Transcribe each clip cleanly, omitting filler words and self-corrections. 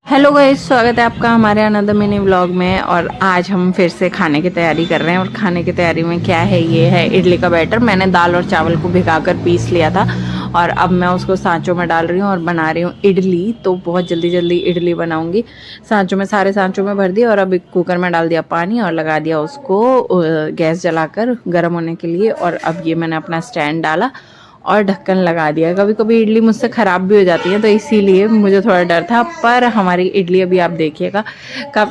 Hello guys, स्वागत है आपका हमारे अनदर मिनी व्लॉग में। और आज हम फिर से खाने की तैयारी कर रहे हैं। और खाने की तैयारी में क्या है, ये है इडली का बैटर। मैंने दाल और चावल को भिगाकर पीस लिया था और अब मैं उसको सांचों में डाल रही हूँ और बना रही हूँ इडली। तो बहुत जल्दी जल्दी इडली बनाऊंगी। सांचों में सारे सांचों में भर दिया और अब एक कुकर में डाल दिया पानी और लगा दिया उसको गैस जलाकर गर्म होने के लिए। और अब ये मैंने अपना स्टैंड डाला और ढक्कन लगा दिया। कभी कभी इडली मुझसे ख़राब भी हो जाती है तो इसीलिए मुझे थोड़ा डर था। पर हमारी इडली अभी आप देखिएगा,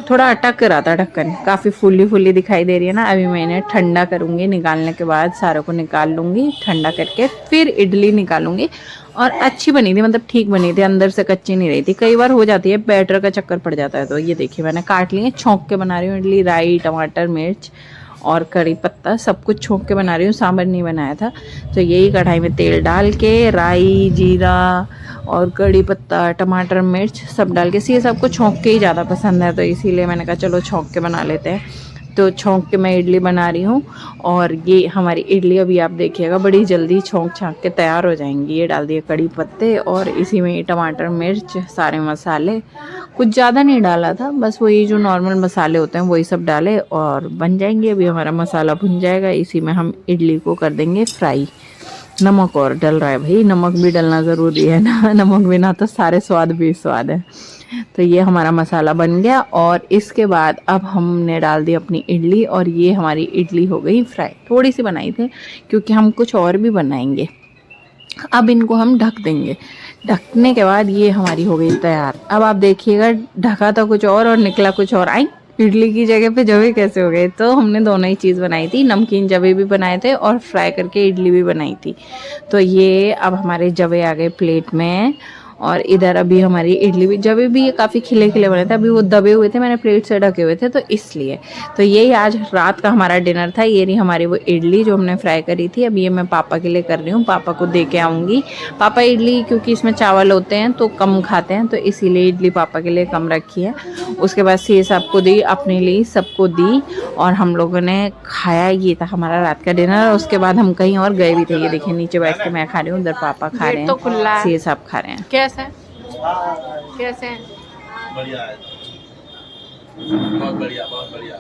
थोड़ा अटक रहा था ढक्कन, काफ़ी फूली फूली दिखाई दे रही है ना। अभी मैं इन्हें ठंडा करूँगी, निकालने के बाद सारों को निकाल लूँगी ठंडा करके, फिर इडली निकालूंगी। और अच्छी बनी थी, मतलब ठीक बनी थी, अंदर से कच्ची नहीं रही थी। कई बार हो जाती है, बैटर का चक्कर पड़ जाता है। तो ये देखिए मैंने काट लिए, छौंक के बना रही हूँ इडली। राई, टमाटर, मिर्च और कड़ी पत्ता सब कुछ छोंक के बना रही हूँ, सांभर नहीं बनाया था। तो यही कढ़ाई में तेल डाल के राई, जीरा और कड़ी पत्ता, टमाटर, मिर्च सब डाल के, ये सबको छोंक के ही ज़्यादा पसंद है तो इसीलिए मैंने कहा चलो छोंक के बना लेते हैं। तो छोंक के मैं इडली बना रही हूँ। और ये हमारी इडली अभी आप देखिएगा बड़ी जल्दी छोंक छाँक के तैयार हो जाएंगी। ये डाल दिए कड़ी पत्ते और इसी में टमाटर, मिर्च, सारे मसाले, कुछ ज़्यादा नहीं डाला था, बस वही जो नॉर्मल मसाले होते हैं वही सब डाले और बन जाएंगे। अभी हमारा मसाला भुन जाएगा, इसी में हम इडली को कर देंगे फ्राई। नमक और डल रहा है भाई, नमक भी डलना ज़रूरी है ना, नमक बिना तो सारे स्वाद भी स्वाद है। तो ये हमारा मसाला बन गया और इसके बाद अब हमने डाल दी अपनी इडली और ये हमारी इडली हो गई फ्राई। थोड़ी सी बनाई थी क्योंकि हम कुछ और भी बनाएंगे। अब इनको हम ढक देंगे। ढकने के बाद ये हमारी हो गई तैयार। अब आप देखिएगा, ढका था कुछ और निकला कुछ और। आई इडली की जगह पे जवे कैसे हो गए। तो हमने दोनों ही चीज़ बनाई थी, नमकीन जवे भी बनाए थे और फ्राई करके इडली भी बनाई थी। तो ये अब हमारे जवे आ गए प्लेट में। और इधर अभी हमारी इडली भी, जब भी ये काफ़ी खिले खिले बने थे, अभी वो दबे हुए थे, मैंने प्लेट से ढके हुए थे तो इसलिए। तो यही आज रात का हमारा डिनर था। ये रही हमारी वो इडली जो हमने फ्राई करी थी। अब ये मैं पापा के लिए कर रही हूँ, पापा को दे के आऊँगी। पापा इडली क्योंकि इसमें चावल होते हैं तो कम खाते हैं, तो इसीलिए इडली पापा के लिए कम रखी है। उसके बाद से सबको दी, अपने लिए सबको दी और हम लोगों ने खाया। ये था हमारा रात का डिनर। और उसके बाद हम कहीं और गए भी थे। ये देखिए नीचे बैठ के मैं खा रही हूँ, उधर पापा खा रहे हैं, ये सब खा रहे हैं। कैसे कैसे बढ़िया है, बहुत बढ़िया, बहुत बढ़िया।